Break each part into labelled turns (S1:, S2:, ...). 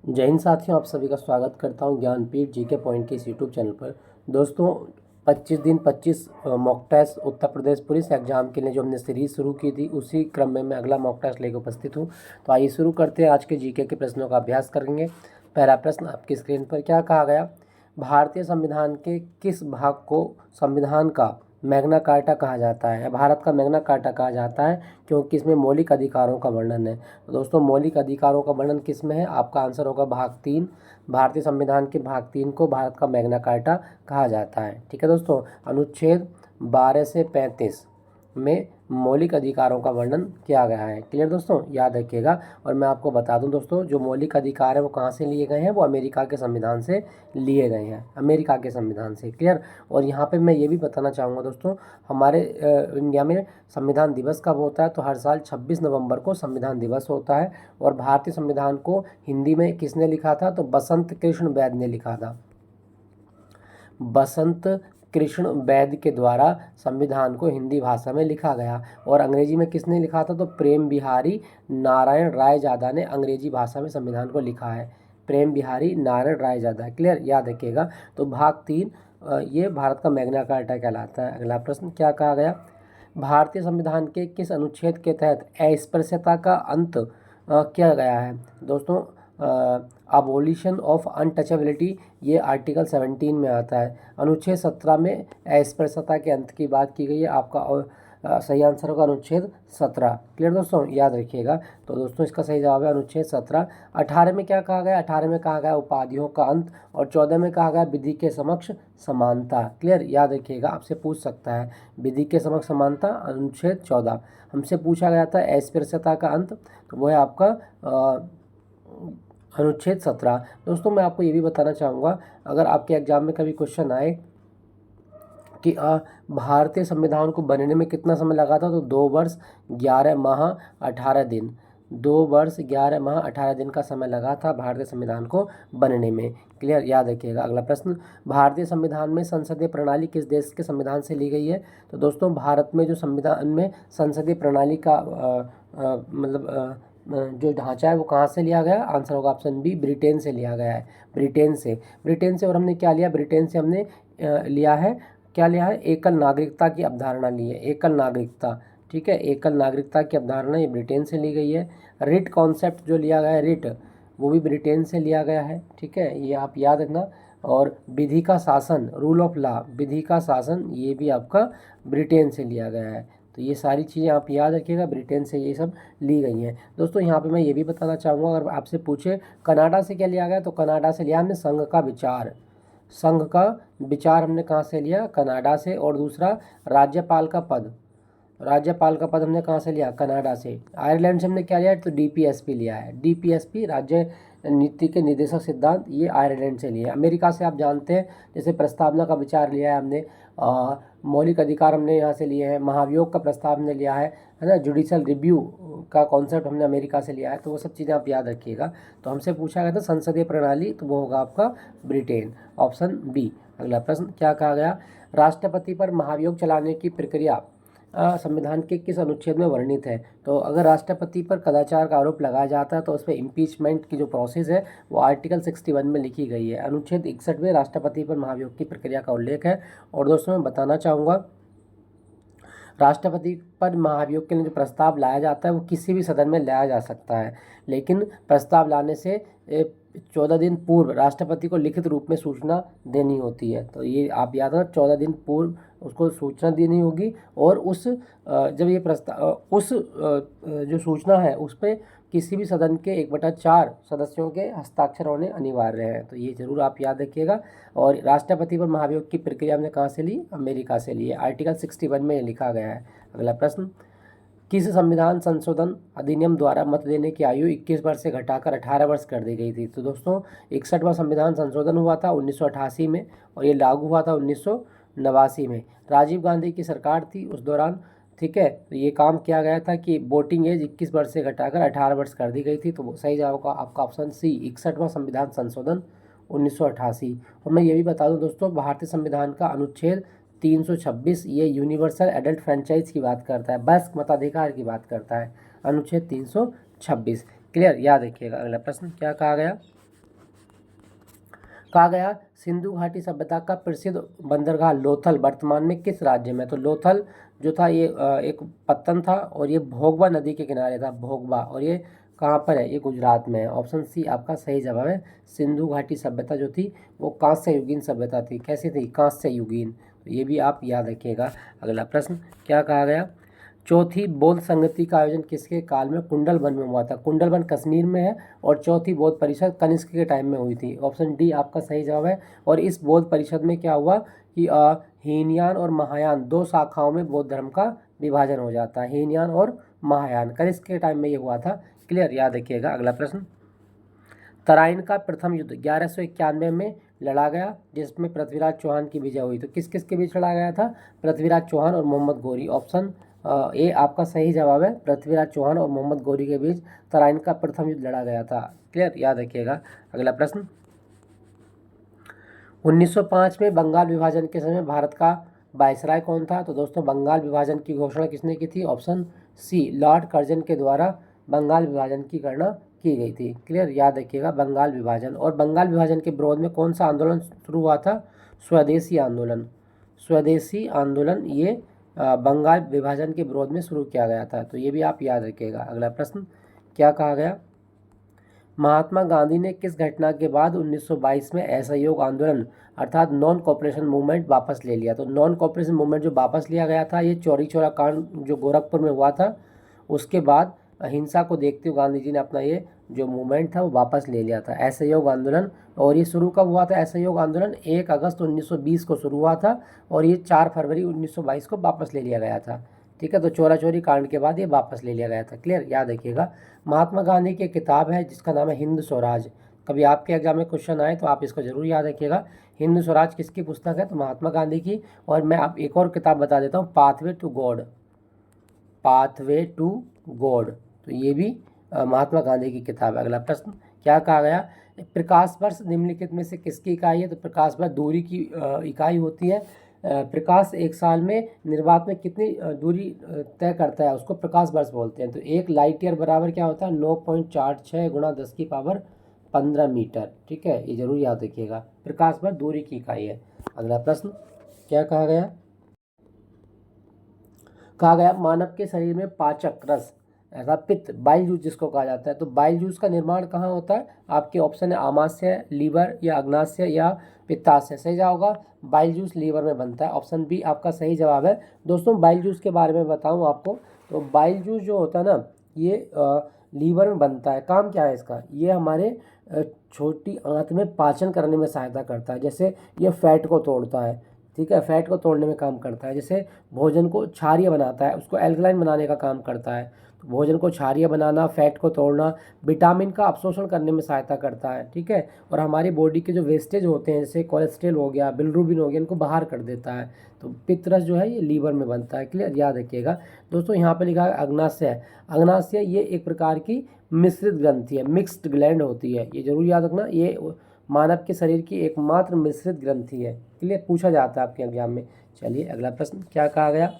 S1: जय हिंद साथियों, आप सभी का स्वागत करता हूं ज्ञानपीठ जीके पॉइंट के इस यूट्यूब चैनल पर। दोस्तों 25 दिन 25 mock test Uttar Pradesh police exam के लिए जो हमने सीरीज शुरू की थी, उसी क्रम में मैं अगला मॉक टेस्ट लेकर उपस्थित हूं। तो आइए शुरू करते हैं, आज के जीके के प्रश्नों का अभ्यास करेंगे। पहला प्रश्न आपकी स्क्रीन पर क्या कहा गया? भारतीय संविधान के किस भाग को संविधान का मैग्ना कार्टा कहा जाता है? भारत का मैग्ना कार्टा कहा जाता है क्योंकि इसमें मौलिक अधिकारों का वर्णन है। तो दोस्तों मौलिक अधिकारों का वर्णन किस में है? आपका आंसर होगा भाग 3। भारतीय संविधान के भाग 3 को भारत का मैग्ना कार्टा कहा जाता है। ठीक है दोस्तों, अनुच्छेद 12 से 35 में मौलिक अधिकारों का वर्णन किया गया है। क्लियर दोस्तों, याद रखिएगा। और मैं आपको बता दूं दोस्तों, जो मौलिक अधिकार है वो कहाँ से लिए गए हैं? वो अमेरिका के संविधान से लिए गए हैं, अमेरिका के संविधान से। क्लियर। और यहाँ पे मैं ये भी बताना चाहूँगा दोस्तों, हमारे इंडिया में संविधान दिवस कब होता है? तो हर साल 26 नवंबर को संविधान दिवस होता है। और भारतीय संविधान को हिंदी में किसने लिखा था? तो बसंत कृष्ण वैद ने लिखा था। बसंत कृष्ण वैद के द्वारा संविधान को हिंदी भाषा में लिखा गया। और अंग्रेजी में किसने लिखा था? तो प्रेम बिहारी नारायण रायजादा ने अंग्रेजी भाषा में संविधान को लिखा है। प्रेम बिहारी नारायण रायजादा। क्लियर, याद रखिएगा। तो भाग 3 ये भारत का मैग्ना कार्टा कहलाता है। अगला प्रश्न क्या कहा गया? भारतीय संविधान के किस अनुच्छेद के तहत अस्पृश्यता का अंत किया गया है? दोस्तों अबोलिशन ऑफ अनटचेबिलिटी, ये आर्टिकल 17 में आता है। अनुच्छेद 17 में अस्पृश्यता के अंत की बात की गई है। आपका सही आंसर होगा अनुच्छेद 17। क्लियर दोस्तों, याद रखिएगा। तो दोस्तों इसका सही जवाब है अनुच्छेद 17। 18 में क्या कहा गया? 18 में कहा गया उपाधियों का अंत। और 14 में कहा गया विधि के समक्ष समानता। क्लियर, याद रखिएगा। आपसे पूछ सकता है विधि के समक्ष समानता, अनुच्छेद 14। हमसे पूछा गया था अस्पृश्यता का अंत, तो वो है आपका अनुच्छेद 17। दोस्तों मैं आपको ये भी बताना चाहूँगा, अगर आपके एग्जाम में कभी क्वेश्चन आए कि भारतीय संविधान को बनने में कितना समय लगा था, तो 2 वर्ष 11 माह 18 दिन। 2 वर्ष 11 माह 18 दिन का समय लगा था भारतीय संविधान को बनने में। क्लियर, याद रखिएगा। अगला प्रश्न, भारतीय संविधान में संसदीय प्रणाली किस देश के संविधान से ली गई है? तो दोस्तों भारत में जो संविधान में संसदीय प्रणाली का जो ढांचा है वो कहाँ से लिया गया? आंसर होगा ऑप्शन बी, ब्रिटेन से लिया गया है। ब्रिटेन से। और हमने क्या लिया? ब्रिटेन से हमने लिया है, क्या लिया है? एकल नागरिकता की अवधारणा ली है। एकल नागरिकता, ठीक है, एकल नागरिकता की अवधारणा ये ब्रिटेन से ली गई है। रिट कॉन्सेप्ट जो लिया गया है, रिट, वो भी ब्रिटेन से लिया गया है। ठीक है, ये आप याद रखना। और विधि का शासन, रूल ऑफ लॉ, विधि का शासन, ये भी आपका ब्रिटेन से लिया गया है। तो ये सारी चीज़ें आप याद रखिएगा, ब्रिटेन से ये सब ली गई हैं। दोस्तों यहाँ पे मैं ये भी बताना चाहूँगा, अगर आपसे पूछे कनाडा से क्या लिया गया, तो कनाडा से लिया हमने संघ का विचार। संघ का विचार हमने कहाँ से लिया? कनाडा से। और दूसरा राज्यपाल का पद, राज्यपाल का पद हमने कहाँ से लिया? कनाडा से। आयरलैंड से हमने क्या लिया? तो डीपीएसपी लिया है। डीपीएसपी राज्य नीति के निर्देशक सिद्धांत, ये आयरलैंड से लिए। अमेरिका से आप जानते हैं, जैसे प्रस्तावना का विचार लिया है हमने, मौलिक अधिकार हमने यहाँ से लिए हैं, महाभियोग का प्रस्ताव हमने लिया है ना, जुडिशल रिव्यू का कॉन्सेप्ट हमने अमेरिका से लिया है। तो वो सब चीज़ें आप याद रखिएगा। तो हमसे पूछा गया था संसदीय प्रणाली, तो वो होगा आपका ब्रिटेन, ऑप्शन बी। अगला प्रश्न क्या कहा गया? राष्ट्रपति पर महाभियोग चलाने की प्रक्रिया संविधान के किस अनुच्छेद में वर्णित है? तो अगर राष्ट्रपति पर कदाचार का आरोप लगाया जाता है तो उस पर इम्पीचमेंट की जो प्रोसेस है वो आर्टिकल 61 में लिखी गई है। अनुच्छेद 61 में राष्ट्रपति पर महाभियोग की प्रक्रिया का उल्लेख है। और दोस्तों मैं बताना चाहूँगा, राष्ट्रपति पर महाभियोग के लिए जो प्रस्ताव लाया जाता है वो किसी भी सदन में लाया जा सकता है, लेकिन प्रस्ताव लाने से 14 दिन पूर्व राष्ट्रपति को लिखित रूप में सूचना देनी होती है। तो ये आप याद रखना, 14 दिन पूर्व उसको सूचना देनी होगी। और उस जब ये प्रस्ताव जो सूचना है उस पर किसी भी सदन के 1/4 सदस्यों के हस्ताक्षर होने अनिवार्य हैं। तो ये जरूर आप याद रखिएगा। और राष्ट्रपति पर महाभियोग की प्रक्रिया हमने कहाँ से ली? अमेरिका से ली है। आर्टिकल 61 में ये लिखा गया है। अगला प्रश्न, किस संविधान संशोधन अधिनियम द्वारा मत देने की आयु 21 वर्ष से घटाकर 18 वर्ष कर दी गई थी? तो दोस्तों 61वां संविधान संशोधन हुआ था 1988 में, और ये लागू हुआ था 1989 में। राजीव गांधी की सरकार थी उस दौरान। ठीक है, तो ये काम किया गया था कि वोटिंग एज 21 वर्ष से घटाकर 18 वर्ष कर दी गई थी। तो सही जवाब होगा आपका ऑप्शन सी, 61वां संविधान संशोधन 1988। और मैं ये भी बता दूं दोस्तों, भारतीय संविधान का अनुच्छेद 326 ये यूनिवर्सल एडल्ट फ्रेंचाइज की बात करता है, वयस्क मताधिकार की बात करता है, अनुच्छेद 326। क्लियर, याद रखिएगा। अगला प्रश्न क्या कहा गया? कहा गया सिंधु घाटी सभ्यता का प्रसिद्ध बंदरगाह लोथल वर्तमान में किस राज्य में। तो लोथल जो था ये एक पत्तन था और ये भोगवा नदी के किनारे था, भोगवा, और ये कहाँ पर है, ये गुजरात में है। ऑप्शन सी आपका सही जवाब है। सिंधु घाटी सभ्यता जो थी वो कांस्य युगीन सभ्यता थी। कैसी थी, कांस्य युगीन। तो ये भी आप याद रखिएगा। अगला प्रश्न क्या कहा गया, चौथी बौद्ध संगति का आयोजन किसके काल में कुंडलवन में हुआ था। कुंडलवन कश्मीर में है और चौथी बौद्ध परिषद कनिष्क के टाइम में हुई थी। ऑप्शन डी आपका सही जवाब है। और इस बौद्ध परिषद में क्या हुआ कि हीनयान और महायान दो शाखाओं में बौद्ध धर्म का विभाजन हो जाता है। हीनयान और महायान कनिष्क के टाइम में ये हुआ था। क्लियर, याद रखिएगा। अगला प्रश्न, तराइन का प्रथम युद्ध 1191 में लड़ा गया जिसमें पृथ्वीराज चौहान की विजय हुई। तो किस किस के बीच लड़ा गया था, पृथ्वीराज चौहान और मोहम्मद गौरी। ऑप्शन ए आपका सही जवाब है। पृथ्वीराज चौहान और मोहम्मद गौरी के बीच तराइन का प्रथम युद्ध लड़ा गया था। क्लियर, याद रखिएगा। अगला प्रश्न, 1905 में बंगाल विभाजन के समय भारत का वायसराय कौन था। तो दोस्तों बंगाल विभाजन की घोषणा किसने की थी। ऑप्शन सी लॉर्ड कर्जन के द्वारा बंगाल विभाजन की गणना की गई थी। क्लियर, याद रखिएगा। बंगाल विभाजन, और बंगाल विभाजन के विरोध में कौन सा आंदोलन शुरू हुआ था, स्वदेशी आंदोलन। स्वदेशी आंदोलन ये बंगाल विभाजन के विरोध में शुरू किया गया था। तो ये भी आप याद रखिएगा। अगला प्रश्न क्या कहा गया, महात्मा गांधी ने किस घटना के बाद 1922 में असहयोग आंदोलन अर्थात नॉन कॉपरेशन मूवमेंट वापस ले लिया। तो नॉन कॉपरेशन मूवमेंट जो वापस लिया गया था ये चौरी चौरा कांड जो गोरखपुर में हुआ था, उसके बाद अहिंसा को देखते हुए गांधी जी ने अपना ये जो मूवमेंट था वो वापस ले लिया था, असहयोग आंदोलन। और ये शुरू कब हुआ था असहयोग आंदोलन, 1 अगस्त 1920 को शुरू हुआ था और ये 4 फरवरी 1922 को वापस ले लिया गया था। ठीक है, तो चौरा चौरी कांड के बाद ये वापस ले लिया गया था। क्लियर, याद रखिएगा। महात्मा गांधी की एक किताब है जिसका नाम है हिंद स्वराज। कभी आपके एग्जाम में क्वेश्चन आए तो आप इसको जरूर याद रखिएगा। हिंद स्वराज किसकी पुस्तक है, तो महात्मा गांधी की। और मैं आप एक और किताब बता देता हूँ, pathway to God, pathway to God. तो ये भी महात्मा गांधी की किताब है। अगला प्रश्न क्या कहा गया, प्रकाश वर्ष निम्नलिखित में से किसकी इकाई है। तो प्रकाश वर्ष दूरी की इकाई होती है। प्रकाश एक साल में निर्वात में कितनी दूरी तय करता है उसको प्रकाश वर्ष बोलते हैं। तो 1 लाइट ईयर बराबर क्या होता है, 9.46 गुणा 10⁻15 मीटर। ठीक है, ये जरूर याद रखिएगा। प्रकाश वर्ष दूरी की इकाई है। अगला प्रश्न क्या कहा गया, कहा गया मानव के शरीर में पाचक रस ऐसा पित्त बाइल जूस जिसको कहा जाता है। तो बाइल जूस का निर्माण कहाँ होता है, आपके ऑप्शन है आमाशय, लीवर या अग्नाशय या पित्ताशय। सही जवाब होगा बाइल जूस लीवर में बनता है। ऑप्शन बी आपका सही जवाब है। दोस्तों बाइल जूस के बारे में बताऊं आपको, तो बाइल जूस जो होता है ना ये लीवर में बनता है। काम क्या है इसका, ये हमारे छोटी आंत में पाचन करने में सहायता करता है। जैसे ये फैट को तोड़ता है, ठीक है, फैट को तोड़ने में काम करता है। जैसे भोजन को क्षारीय बनाता है, उसको एल्कलाइन बनाने का काम करता है। तो भोजन को क्षारीय बनाना, फैट को तोड़ना, विटामिन का अवशोषण करने में सहायता करता है। ठीक है, और हमारी बॉडी के जो वेस्टेज होते हैं जैसे कोलेस्ट्रॉल हो गया, बिलिरुबिन हो गया, इनको बाहर कर देता है। तो पित्तरस जो है ये लीवर में बनता है। क्लियर, याद रखिएगा। दोस्तों यहाँ पे लिखा है अग्नाशय। अग्नाशय ये एक प्रकार की मिश्रित ग्रंथि है, मिक्स्ड ग्लैंड होती है, ये जरूर याद रखना। ये मानव के शरीर की एकमात्र मिश्रित ग्रंथि है। क्लियर, पूछा जाता है आपके एग्जाम में। चलिए अगला प्रश्न क्या कहा गया,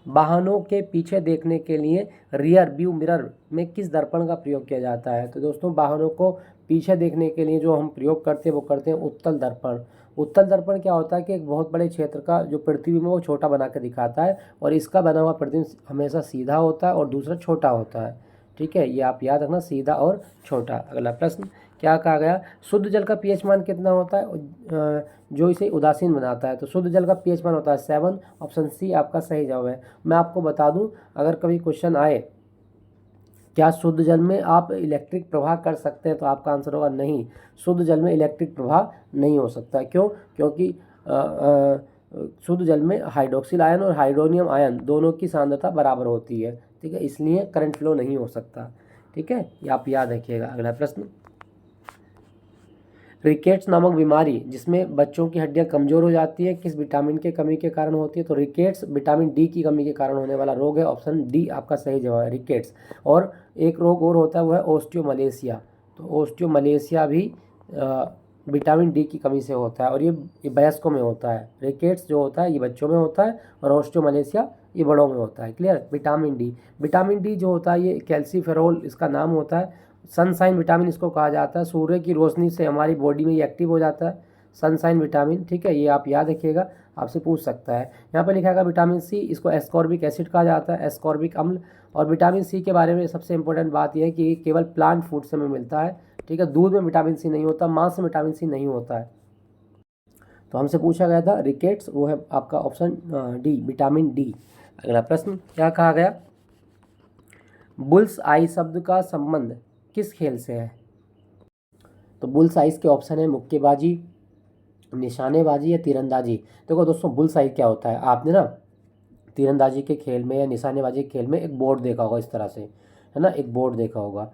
S1: वाहनों के पीछे देखने के लिए रियर व्यू मिरर में किस दर्पण का प्रयोग किया जाता है। तो दोस्तों वाहनों को पीछे देखने के लिए जो हम प्रयोग करते हैं वो करते हैं उत्तल दर्पण। उत्तल दर्पण क्या होता है कि एक बहुत बड़े क्षेत्र का जो पृथ्वी में वो छोटा बना के दिखाता है और इसका बना हुआ प्रतिबिंब हमेशा सीधा होता है और दूसरा छोटा होता है। ठीक है, ये आप याद रखना, सीधा और छोटा। अगला प्रश्न क्या कहा गया, शुद्ध जल का पीएच मान कितना होता है जो इसे उदासीन बनाता है। तो शुद्ध जल का पीएच मान होता है 7। ऑप्शन सी आपका सही जवाब है। मैं आपको बता दूं, अगर कभी क्वेश्चन आए क्या शुद्ध जल में आप इलेक्ट्रिक प्रवाह कर सकते हैं, तो आपका आंसर होगा नहीं, शुद्ध जल में इलेक्ट्रिक प्रवाह नहीं हो सकता। क्यों, क्योंकि शुद्ध जल में हाइड्रोक्सिल आयन और हाइड्रोनियम आयन दोनों की सांद्रता बराबर होती है। ठीक है, इसलिए करंट फ्लो नहीं हो सकता। ठीक है, ये आप याद रखिएगा। अगला प्रश्न, रिकेट्स नामक बीमारी जिसमें बच्चों की हड्डियां कमजोर हो जाती है किस विटामिन के कमी के कारण होती है। तो रिकेट्स विटामिन डी की कमी के कारण होने वाला रोग है। ऑप्शन डी आपका सही जवाब है, रिकेट्स। और एक रोग और होता है वो है ओस्टियोमलेशिया। तो ओस्टियोमलेशिया भी विटामिन डी की कमी से होता है और ये वयस्कों में होता है। रिकेट्स जो होता है ये बच्चों में होता है और ओस्टियोमलेशिया ये बड़ों में होता है। क्लियर, विटामिन डी जो होता है ये कैल्सीफेरोल इसका नाम होता है सनसाइन विटामिन इसको कहा जाता है, सूर्य की रोशनी से हमारी बॉडी में ये एक्टिव हो जाता है सनसाइन विटामिन, ठीक है, ये आप याद रखिएगा, आपसे पूछ सकता है। यहाँ पर लिखा है विटामिन सी, इसको एस्कॉर्बिक एसिड कहा जाता है, एस्कॉर्बिक अम्ल। और विटामिन सी के बारे में सबसे इंपॉर्टेंट बात यह है कि केवल प्लांट फूड से हमें मिलता है, ठीक है, दूध में विटामिन सी नहीं होता, मांस में विटामिन सी नहीं होता है। तो हमसे पूछा गया था रिकेट्स, वो है आपका ऑप्शन डी, विटामिन डी। अगला प्रश्न क्या कहा गया, बुल्स आई शब्द का संबंध किस खेल से है? तो बुल्स आइज के ऑप्शन है मुक्केबाजी, निशानेबाजी या तीरंदाजी। देखो दोस्तों, बुल्स आई क्या होता है, आपने ना तीरंदाजी के खेल में या निशानेबाजी के खेल में एक बोर्ड देखा होगा इस तरह से, है ना, एक बोर्ड देखा होगा,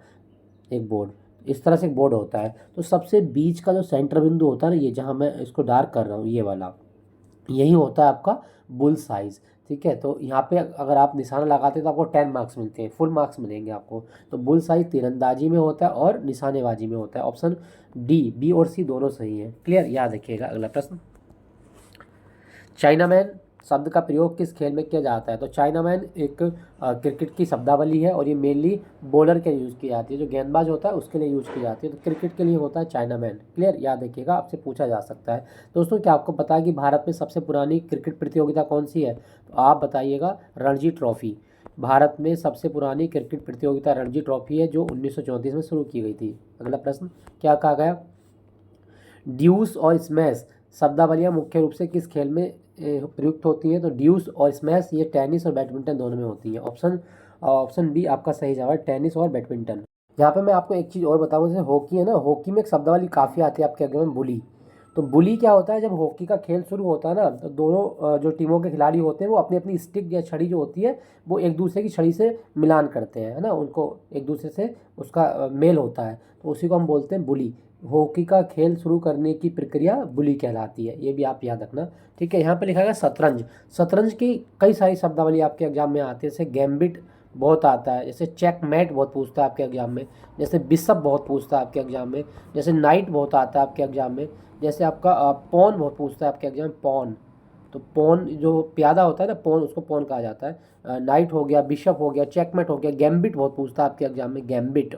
S1: एक बोर्ड इस तरह से एक बोर्ड होता है। तो सबसे बीच का जो सेंटर बिंदु होता है ना, ये जहाँ मैं इसको डार्क कर रहा हूँ, ये वाला, यही होता है आपका बुल साइज, ठीक है। तो यहाँ पे अगर आप निशाना लगाते हैं तो आपको 10 मार्क्स मिलते हैं, फुल मार्क्स मिलेंगे आपको। तो बुल साइज तीरंदाजी में होता है और निशानेबाजी में होता है। ऑप्शन डी, बी और सी दोनों सही है। क्लियर, याद रखिएगा। अगला प्रश्न, चाइनामैन शब्द का प्रयोग किस खेल में किया जाता है? तो चाइनामैन एक क्रिकेट की शब्दावली है और ये मेनली बॉलर के लिए यूज़ की जाती है, जो गेंदबाज होता है उसके लिए यूज़ की जाती है। तो क्रिकेट के लिए होता है चाइनामैन। क्लियर, याद रखिएगा, आपसे पूछा जा सकता है। दोस्तों, क्या आपको पता है कि भारत में सबसे पुरानी क्रिकेट प्रतियोगिता कौन सी है? तो आप बताइएगा, रणजी ट्रॉफी। भारत में सबसे पुरानी क्रिकेट प्रतियोगिता रणजी ट्रॉफी है, जो 1934 में शुरू की गई थी। अगला प्रश्न क्या कहा गया, ड्यूस और स्मैश शब्दावलियाँ मुख्य रूप से किस खेल में प्रयुक्त होती हैं? तो ड्यूस और स्मैश ये टेनिस और बैडमिंटन दोनों में होती हैं। ऑप्शन बी आपका सही जवाब है, टेनिस और बैडमिंटन। यहाँ पे मैं आपको एक चीज़ और बताऊँ, जैसे हॉकी है ना, हॉकी में एक शब्दावली काफ़ी आती है आपके आगे में, बुली। तो बुली क्या होता है, जब हॉकी का खेल शुरू होता है ना, तो दोनों जो टीमों के खिलाड़ी होते हैं वो अपनी अपनी स्टिक या छड़ी जो होती है वो एक दूसरे की छड़ी से मिलान करते हैं, है ना, उनको एक दूसरे से उसका मेल होता है, तो उसी को हम बोलते हैं बुली। हॉकी का खेल शुरू करने की प्रक्रिया बुली कहलाती है, ये भी आप याद रखना, ठीक है। यहाँ पे लिखा है शतरंज। शतरंज की कई सारी शब्दावली आपके एग्जाम में आती है, जैसे गैम्बिट बहुत आता है, जैसे चेकमेट बहुत पूछता है आपके एग्जाम में, जैसे बिशप बहुत पूछता है आपके एग्जाम में, जैसे नाइट बहुत आता है आपके एग्जाम में, जैसे आपका पॉन बहुत पूछता है आपके एग्जाम में, पॉन। तो पॉन जो प्यादा होता है ना, पॉन, उसको पॉन कहा जाता है। नाइट हो गया, बिशप हो गया, चेकमेट हो गया, गैम्बिट बहुत पूछता है आपके एग्जाम में, गैम्बिट,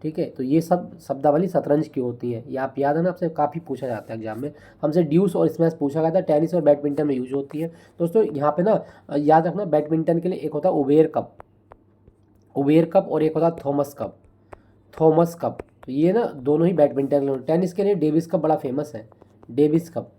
S1: ठीक है। तो ये सब शब्दावली शतरंज की होती है, ये आप याद है ना, आपसे काफ़ी पूछा जाता है एग्जाम में। हमसे ड्यूस और स्मैश पूछा गया था, टेनिस और बैडमिंटन में यूज होती है। दोस्तों, यहाँ पे ना याद रखना, बैडमिंटन के लिए एक होता है उबेर कप, उबेर कप, और एक होता है थॉमस कप, थॉमस कप। तो ये ना दोनों ही बैडमिंटन के लिए। टेनिस के लिए डेविस कप बड़ा फेमस है, डेविस कप।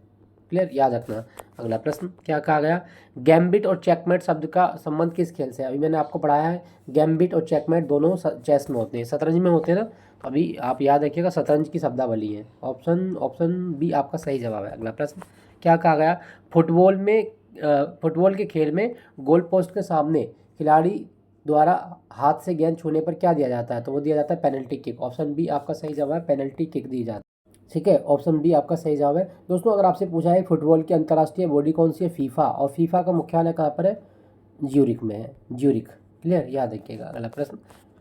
S1: क्लियर, याद रखना। अगला प्रश्न क्या कहा गया, गैम्बिट और चेकमेट शब्द का संबंध किस खेल से है? अभी मैंने आपको पढ़ाया है, गैम्बिट और चेकमेट दोनों चेस में होते हैं, शतरंज में होते हैं ना। तो अभी आप याद रखिएगा, शतरंज की शब्दावली है। ऑप्शन बी आपका सही जवाब है। अगला प्रश्न क्या कहा गया, फुटबॉल के खेल में गोल पोस्ट के सामने खिलाड़ी द्वारा हाथ से गेंद छूने पर क्या दिया जाता है? तो वो दिया जाता है पेनल्टी किक। ऑप्शन बी आपका सही जवाब है, पेनल्टी किक दी जाती है, ठीक है। ऑप्शन बी आपका सही जवाब है। दोस्तों, अगर आपसे पूछा है फुटबॉल की अंतर्राष्ट्रीय बॉडी कौन सी है, फीफा, और फीफा का मुख्यालय कहाँ पर है? ज्यूरिख में है, ज्यूरिख। क्लियर, याद रखिएगा। अगला प्रश्न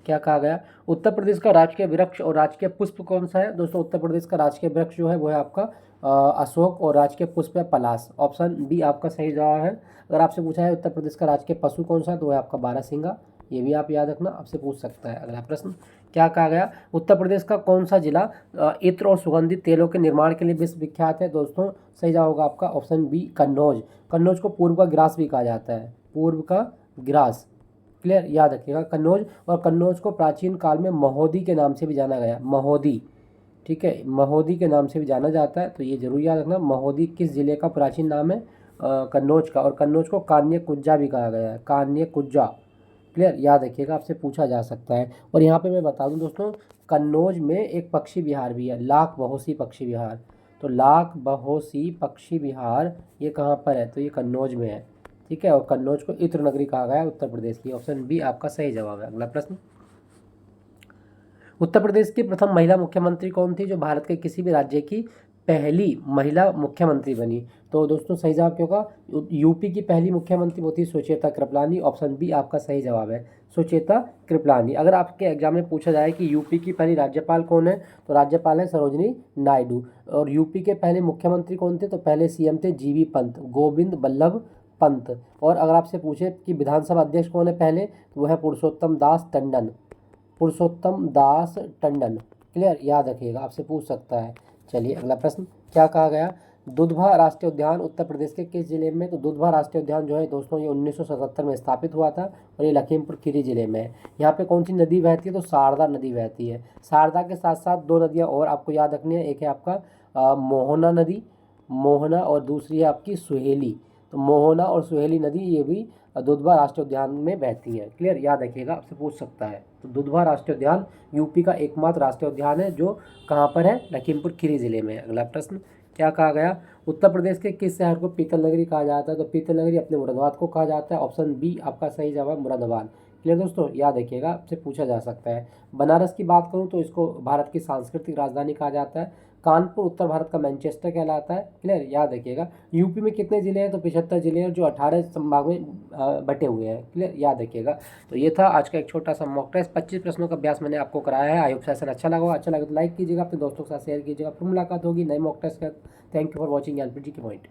S1: क्या कहा गया, उत्तर प्रदेश का राजकीय वृक्ष और राजकीय पुष्प कौन सा है? दोस्तों, उत्तर प्रदेश का राजकीय वृक्ष जो है वो है आपका अशोक, और राजकीय पुष्प है पलाश। ऑप्शन बी आपका सही जवाब है। अगर आपसे पूछा है उत्तर प्रदेश का राजकीय पशु कौन सा है, तो वह आपका बारहसिंगा, ये भी आप याद रखना, आपसे पूछ सकता है। अगला प्रश्न क्या कहा गया, उत्तर प्रदेश का कौन सा जिला इत्र और सुगंधित तेलों के निर्माण के लिए विश्व विख्यात है? दोस्तों, सही जवाब होगा आपका ऑप्शन बी, कन्नौज। कन्नौज को पूर्व का ग्रास भी कहा जाता है, पूर्व का ग्रास। क्लियर, याद रखिएगा कन्नौज। और कन्नौज को प्राचीन काल में महोदी के नाम से भी जाना गया, महोदी, ठीक है, महोदी के नाम से भी जाना जाता है। तो ये जरूर याद रखना, महोदी किस जिले का प्राचीन नाम है? कन्नौज का। और कन्नौज को कान्य कुज्जा भी कहा गया है, कान्य कुज्जा। क्लियर, याद रखिएगा, आपसे पूछा जा सकता है। और यहाँ पे मैं बता दूं दोस्तों, कन्नौज में एक पक्षी विहार भी है, लाख बहोसी पक्षी विहार। तो लाख बहोसी पक्षी विहार ये कहाँ पर है? तो ये कन्नौज में है, ठीक है। और कन्नौज को इत्र नगरी कहा गया है उत्तर प्रदेश की। ऑप्शन बी आपका सही जवाब है। अगला प्रश्न, उत्तर प्रदेश की प्रथम महिला मुख्यमंत्री कौन थी, जो भारत के किसी भी राज्य की पहली महिला मुख्यमंत्री बनी? तो दोस्तों, सही जवाब क्या होगा, यूपी की पहली मुख्यमंत्री वो थी सुचेता कृपलानी। ऑप्शन बी आपका सही जवाब है, सुचेता कृपलानी। अगर आपके एग्जाम में पूछा जाए कि यूपी की पहली राज्यपाल कौन है, तो राज्यपाल है सरोजनी नायडू। और यूपी के पहले मुख्यमंत्री कौन थे, तो पहले सीएम थे जीबी पंत, गोविंद बल्लभ पंत। और अगर आपसे पूछे कि विधानसभा अध्यक्ष कौन है पहले, तो वह है पुरुषोत्तम दास टंडन, पुरुषोत्तम दास टंडन। क्लियर, याद रखिएगा, आपसे पूछ सकता है। चलिए अगला प्रश्न क्या कहा गया, दुधवा राष्ट्रीय उद्यान उत्तर प्रदेश के किस जिले में। तो दुधवा राष्ट्रीय उद्यान जो है दोस्तों ये 1977 में स्थापित हुआ था और ये लखीमपुर खीरी जिले में है। यहाँ पे कौन सी नदी बहती है, तो शारदा नदी बहती है। शारदा के साथ साथ दो नदियाँ और आपको याद रखनी है, एक है आपका मोहना नदी, मोहना, और दूसरी है आपकी सुहेली। तो मोहना और सुहेली नदी ये भी दुधवा राष्ट्रीय उद्यान में बहती है। क्लियर, याद रखिएगा, आपसे पूछ सकता है। तो दुधवा राष्ट्रीय उद्यान यूपी का एकमात्र राष्ट्रीय उद्यान है जो कहाँ पर है, लखीमपुर खीरी जिले में है। अगला प्रश्न क्या कहा गया, उत्तर प्रदेश के किस शहर को पीतल नगरी कहा जाता है। तो पीतल नगरी अपने मुरादाबाद को कहा जाता है। ऑप्शन बी आपका सही जवाब मुरादाबाद। क्लियर दोस्तों, याद रखिएगा, आपसे पूछा जा सकता है। बनारस की बात करूँ तो इसको भारत की सांस्कृतिक राजधानी कहा जाता है। कानपुर उत्तर भारत का मैनचेस्टर कहलाता है। क्लियर, याद रखिएगा। यूपी में कितने जिले हैं, तो 75 जिले हैं जो 18 संभाग में बटे हुए हैं। क्लियर, याद रखिएगा। तो ये था आज का एक छोटा सा मॉक टेस्ट, 25 प्रश्नों का अभ्यास मैंने आपको कराया है। आई होप सेशन अच्छा लगा, अच्छा लगे तो लाइक कीजिएगा, अपने दोस्तों के साथ शेयर कीजिएगा। फिर मुलाकात होगी नए मॉक टेस्ट का। Thank you for watching LPG की पॉइंट।